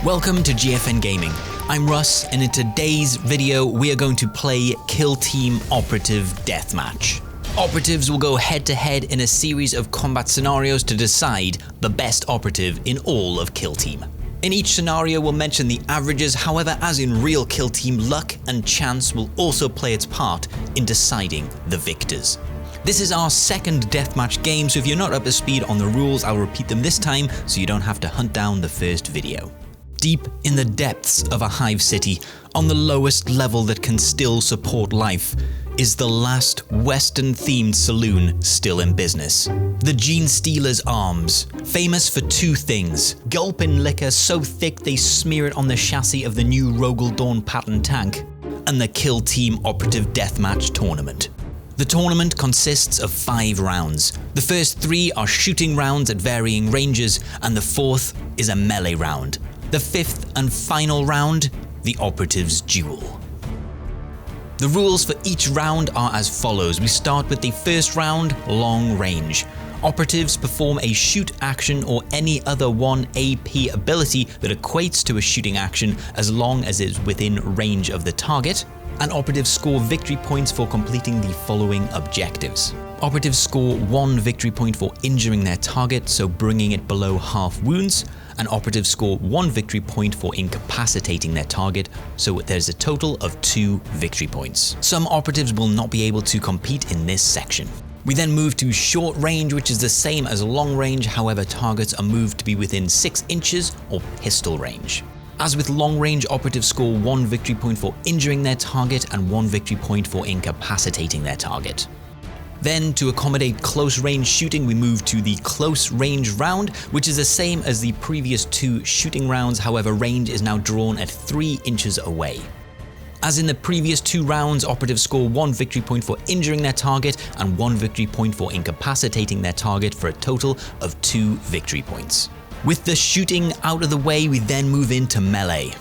Welcome to GFN Gaming. I'm Russ, and in today's video we are going to play Kill Team Operative Deathmatch. Operatives will go head to head in a series of combat scenarios to decide the best operative in all of Kill Team. In each scenario we'll mention the averages, however as in real Kill Team, luck and chance will also play its part in deciding the victors. This is our second deathmatch game, so if you're not up to speed on the rules, I'll repeat them this time so you don't have to hunt down the first video. Deep in the depths of a hive city, on the lowest level that can still support life, is the last Western-themed saloon still in business. The Gene Stealer's Arms, famous for two things: gulping liquor so thick they smear it on the chassis of the new Rogel Dawn pattern tank, and the Kill Team Operative Deathmatch tournament. The tournament consists of 5 rounds. The first 3 are shooting rounds at varying ranges, and the 4th is a melee round. The 5th and final round, the Operatives Duel. The rules for each round are as follows. We start with the first round, long range. Operatives perform a shoot action or any other 1 AP ability that equates to a shooting action as long as it is within range of the target. And operatives score victory points for completing the following objectives. Operatives score 1 victory point for injuring their target, so bringing it below half wounds, and operatives score 1 victory point for incapacitating their target, so there's a total of 2 victory points. Some operatives will not be able to compete in this section. We then move to short range, which is the same as long range, however targets are moved to be within 6 inches or pistol range. As with long range, operatives score 1 victory point for injuring their target and 1 victory point for incapacitating their target. Then, to accommodate close range shooting, we move to the close range round, which is the same as the previous 2 shooting rounds, however range is now drawn at 3 inches away. As in the previous 2 rounds, operatives score 1 victory point for injuring their target and 1 victory point for incapacitating their target for a total of 2 victory points. With the shooting out of the way, we then move into melee.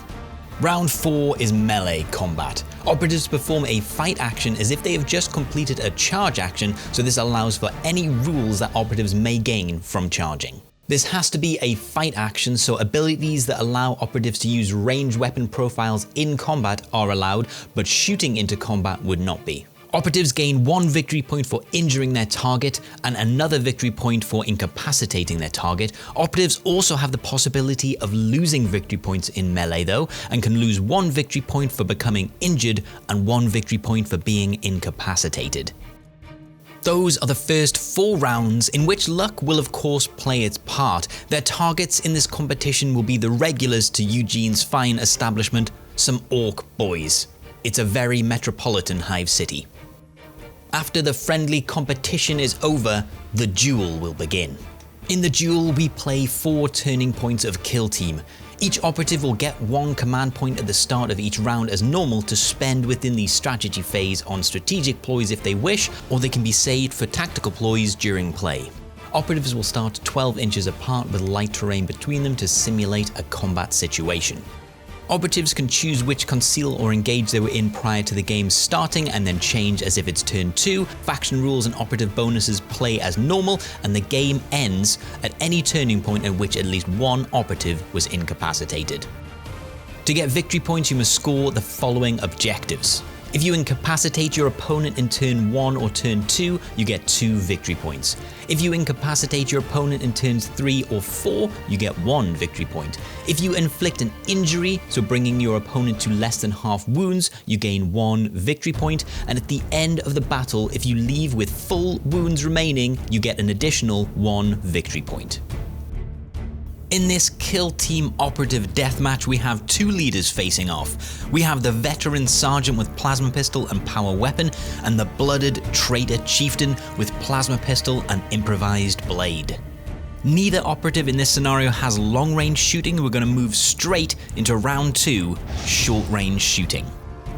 Round 4 is melee combat. Operatives perform a fight action as if they have just completed a charge action, so this allows for any rules that operatives may gain from charging. This has to be a fight action, so abilities that allow operatives to use ranged weapon profiles in combat are allowed, but shooting into combat would not be. Operatives gain 1 victory point for injuring their target and another victory point for incapacitating their target. Operatives also have the possibility of losing victory points in melee though, and can lose 1 victory point for becoming injured and 1 victory point for being incapacitated. Those are the first 4 rounds, in which luck will of course play its part. Their targets in this competition will be the regulars to Eugene's fine establishment, some orc boys. It's a very metropolitan hive city. After the friendly competition is over, the duel will begin. In the duel, we play 4 turning points of Kill Team. Each operative will get 1 command point at the start of each round as normal to spend within the strategy phase on strategic ploys if they wish, or they can be saved for tactical ploys during play. Operatives will start 12 inches apart with light terrain between them to simulate a combat situation. Operatives can choose which conceal or engage they were in prior to the game starting and then change as if it's turn 2. Faction rules and operative bonuses play as normal, and the game ends at any turning point at which at least 1 operative was incapacitated. To get victory points, you must score the following objectives. If you incapacitate your opponent in turn 1 or turn 2, you get 2 victory points. If you incapacitate your opponent in turns 3 or 4, you get 1 victory point. If you inflict an injury, so bringing your opponent to less than half wounds, you gain 1 victory point. And at the end of the battle, if you leave with full wounds remaining, you get an additional 1 victory point. In this Kill Team Operative Deathmatch, we have 2 leaders facing off. We have the veteran sergeant with plasma pistol and power weapon, and the blooded traitor chieftain with plasma pistol and improvised blade. Neither operative in this scenario has long range shooting. We're going to move straight into round 2, short range shooting.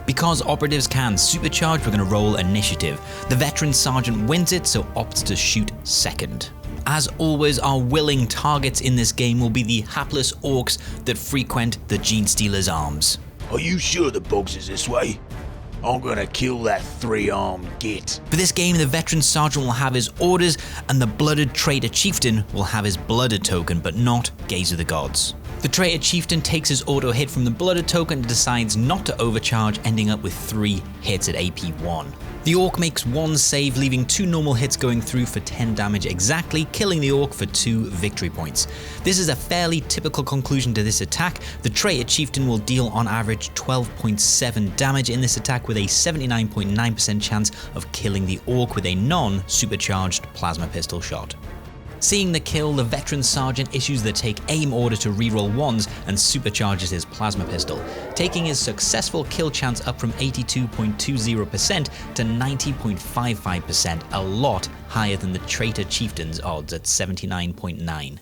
Because operatives can supercharge, we're going to roll initiative. The veteran sergeant wins it, so opts to shoot second. As always, our willing targets in this game will be the hapless orcs that frequent the Gene Stealer's Arms. Are you sure the box is this way? I'm gonna kill that 3-armed git. For this game, the veteran sergeant will have his orders, and the blooded traitor chieftain will have his blooded token, but not Gaze of the Gods. The Traitor Chieftain takes his auto hit from the blooded token and decides not to overcharge, ending up with 3 hits at AP 1. The Orc makes 1 save, leaving 2 normal hits going through for 10 damage exactly, killing the Orc for 2 victory points. This is a fairly typical conclusion to this attack. The Traitor Chieftain will deal on average 12.7 damage in this attack with a 79.9% chance of killing the Orc with a non-supercharged plasma pistol shot. Seeing the kill, the veteran sergeant issues the take aim order to reroll 1s and supercharges his plasma pistol, taking his successful kill chance up from 82.20% to 90.55%, a lot higher than the Traitor Chieftain's odds at 79.9%.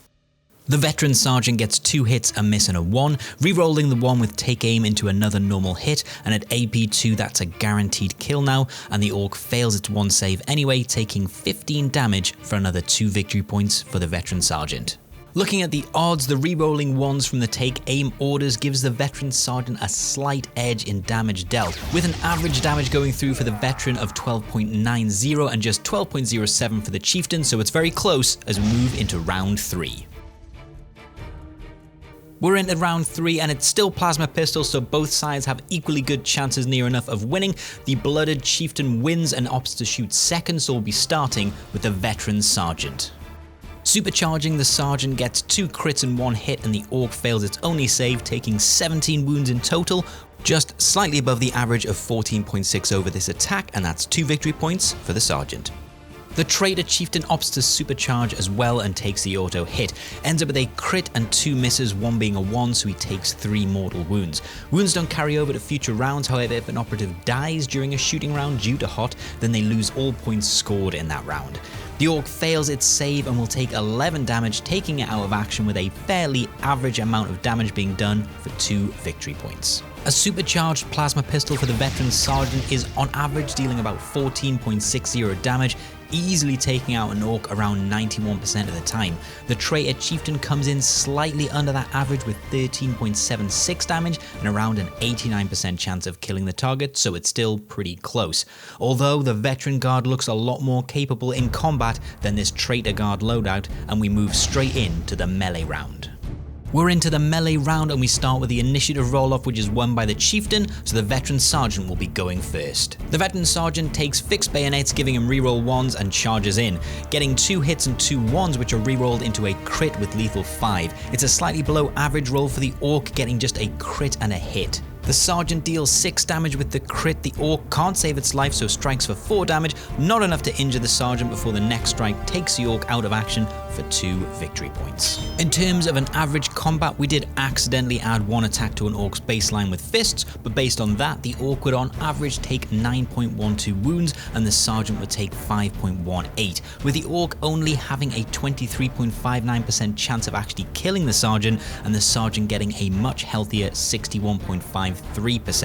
The veteran sergeant gets 2 hits, a miss and a 1, re-rolling the 1 with take aim into another normal hit, and at AP 2 that's a guaranteed kill now, and the Orc fails its 1 save anyway, taking 15 damage for another 2 victory points for the veteran sergeant. Looking at the odds, the re-rolling 1s from the take aim orders gives the veteran sergeant a slight edge in damage dealt, with an average damage going through for the veteran of 12.90 and just 12.07 for the chieftain, so it's very close as we move into round 3. We're into round 3 and it's still plasma pistols, so both sides have equally good chances near enough of winning. The blooded chieftain wins and opts to shoot second, so we'll be starting with the veteran sergeant. Supercharging, the sergeant gets 2 crits and 1 hit, and the Orc fails its only save, taking 17 wounds in total, just slightly above the average of 14.6 over this attack, and that's 2 victory points for the sergeant. The Traitor Chieftain opts to supercharge as well and takes the auto hit, ends up with a crit and 2 misses, 1 being a 1, so he takes 3 mortal wounds. Wounds don't carry over to future rounds, however if an operative dies during a shooting round due to hot, then they lose all points scored in that round. The Orc fails its save and will take 11 damage, taking it out of action with a fairly average amount of damage being done for 2 victory points. A supercharged plasma pistol for the veteran sergeant is on average dealing about 14.60 damage, easily taking out an Orc around 91% of the time. The Traitor Chieftain comes in slightly under that average with 13.76 damage and around an 89% chance of killing the target, so it's still pretty close. Although the veteran guard looks a lot more capable in combat than this Traitor guard loadout, and we move straight into the melee round. We're into the melee round and we start with the initiative roll-off, which is won by the chieftain, so the veteran sergeant will be going first. The veteran sergeant takes fixed bayonets, giving him reroll 1s and charges in, getting 2 hits and 2 1s, which are rerolled into a crit with lethal 5. It's a slightly below average roll for the Orc, getting just a crit and a hit. The sergeant deals 6 damage with the crit. The Orc can't save its life, so strikes for 4 damage, not enough to injure the sergeant before the next strike takes the Orc out of action for 2 victory points. In terms of an average combat, we did accidentally add 1 attack to an Orc's baseline with fists, but based on that, the Orc would on average take 9.12 wounds and the sergeant would take 5.18, with the Orc only having a 23.59% chance of actually killing the sergeant and the sergeant getting a much healthier 61.53%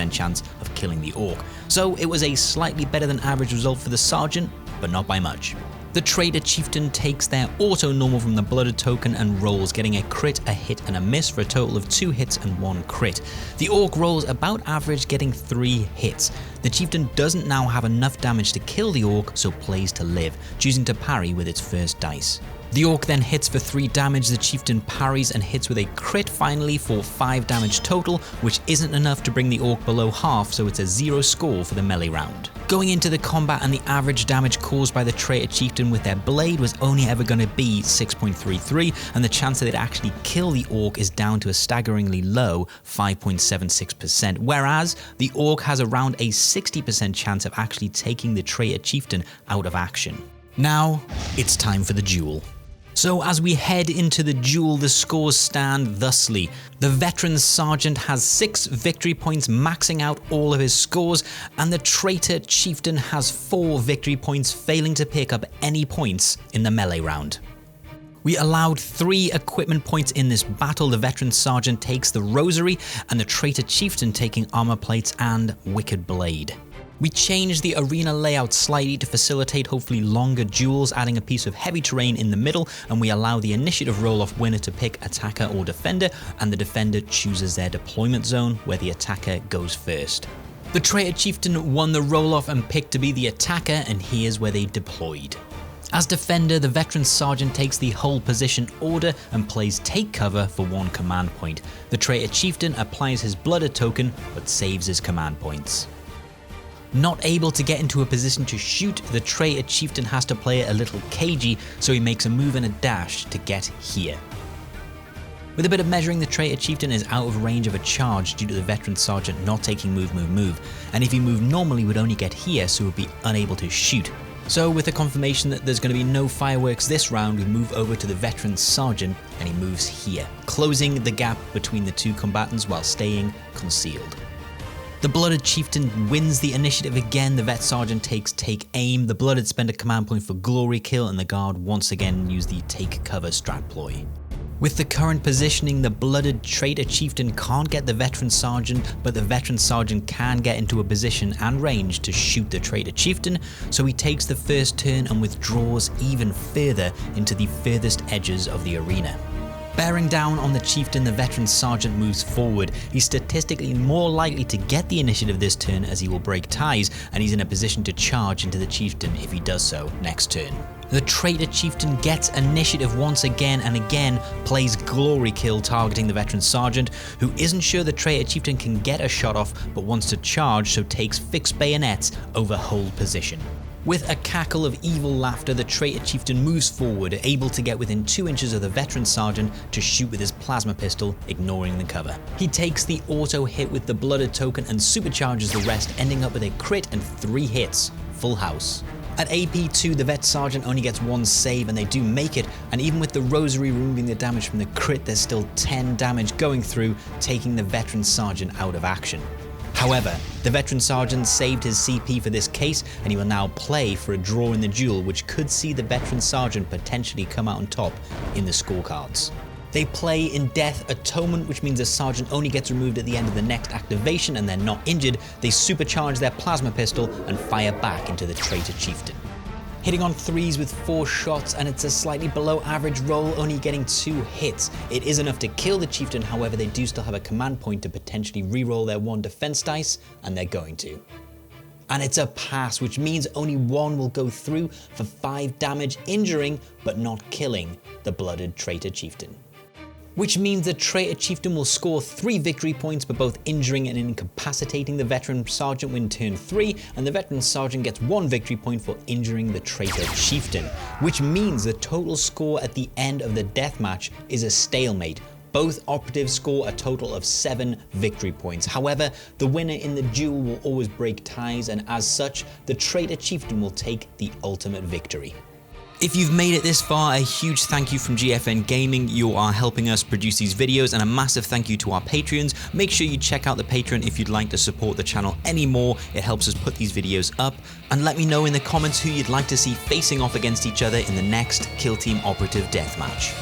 chance of killing the Orc. So it was a slightly better than average result for the sergeant, but not by much. The Traitor Chieftain takes their auto normal from the blooded token and rolls, getting a crit, a hit and a miss for a total of 2 hits and 1 crit. The Orc rolls about average, getting 3 hits. The Chieftain doesn't now have enough damage to kill the Orc, so plays to live, choosing to parry with its first dice. The Orc then hits for 3 damage, the Chieftain parries and hits with a crit finally for 5 damage total, which isn't enough to bring the Orc below half, so it's a 0 score for the melee round. Going into the combat, and the average damage caused by the Traitor Chieftain with their blade was only ever going to be 6.33, and the chance that they'd actually kill the Orc is down to a staggeringly low 5.76%, whereas the Orc has around a 60% chance of actually taking the Traitor Chieftain out of action. Now, it's time for the duel. So as we head into the duel, the scores stand thusly. The veteran sergeant has 6 victory points, maxing out all of his scores, and the Traitor Chieftain has 4 victory points, failing to pick up any points in the melee round. We allowed 3 equipment points in this battle. The veteran sergeant takes the rosary, and the Traitor Chieftain taking armor plates and wicked blade. We changed the arena layout slightly to facilitate hopefully longer duels, adding a piece of heavy terrain in the middle, and we allow the initiative roll-off winner to pick attacker or defender, and the defender chooses their deployment zone, where the attacker goes first. The Traitor Chieftain won the roll-off and picked to be the attacker, and here's where they deployed. As defender, the veteran sergeant takes the hold position order and plays take cover for 1 command point. The traitor chieftain applies his blooded token but saves his command points. Not able to get into a position to shoot, the traitor chieftain has to play it a little cagey, so he makes a move and a dash to get here. With a bit of measuring, the traitor chieftain is out of range of a charge due to the veteran sergeant not taking move, and if he moved normally would only get here, so would be unable to shoot. So with the confirmation that there's going to be no fireworks this round, we move over to the veteran sergeant and he moves here, closing the gap between the 2 combatants while staying concealed. The blooded chieftain wins the initiative again. The vet sergeant takes take aim, the blooded spend a command point for glory kill, and the guard once again use the take cover strat ploy. With the current positioning, the blooded traitor chieftain can't get the veteran sergeant, but the veteran sergeant can get into a position and range to shoot the traitor chieftain, so he takes the first turn and withdraws even further into the furthest edges of the arena. Bearing down on the chieftain, the veteran sergeant moves forward. He's statistically more likely to get the initiative this turn as he will break ties, and he's in a position to charge into the chieftain if he does so next turn. The traitor chieftain gets initiative once again and again, plays glory kill targeting the veteran sergeant, who isn't sure the traitor chieftain can get a shot off but wants to charge, so takes fixed bayonets over hold position. With a cackle of evil laughter, the traitor chieftain moves forward, able to get within 2 inches of the veteran sergeant to shoot with his plasma pistol, ignoring the cover. He takes the auto hit with the blooded token and supercharges the rest, ending up with a crit and 3 hits, full house. At AP 2, the vet sergeant only gets 1 save and they do make it, and even with the rosary removing the damage from the crit, there's still 10 damage going through, taking the veteran sergeant out of action. However, the veteran sergeant saved his CP for this case, and he will now play for a draw in the duel, which could see the veteran sergeant potentially come out on top in the scorecards. They play in Death Atonement, which means the sergeant only gets removed at the end of the next activation and they're not injured. They supercharge their plasma pistol and fire back into the traitor chieftain. Hitting on 3s with 4 shots, and it's a slightly below average roll, only getting 2 hits. It is enough to kill the chieftain, however they do still have a command point to potentially reroll their 1 defense dice, and they're going to. And it's a pass, which means only 1 will go through for 5 damage, injuring but not killing the blooded traitor chieftain. Which means the traitor chieftain will score 3 victory points for both injuring and incapacitating the veteran sergeant when turn 3, and the veteran sergeant gets 1 victory point for injuring the traitor chieftain, which means the total score at the end of the deathmatch is a stalemate. Both operatives score a total of 7 victory points. However, the winner in the duel will always break ties, and as such, the traitor chieftain will take the ultimate victory. If you've made it this far, a huge thank you from GFN Gaming. You are helping us produce these videos, and a massive thank you to our Patreons. Make sure you check out the Patreon if you'd like to support the channel any more. It helps us put these videos up. And let me know in the comments who you'd like to see facing off against each other in the next Kill Team Operative Deathmatch.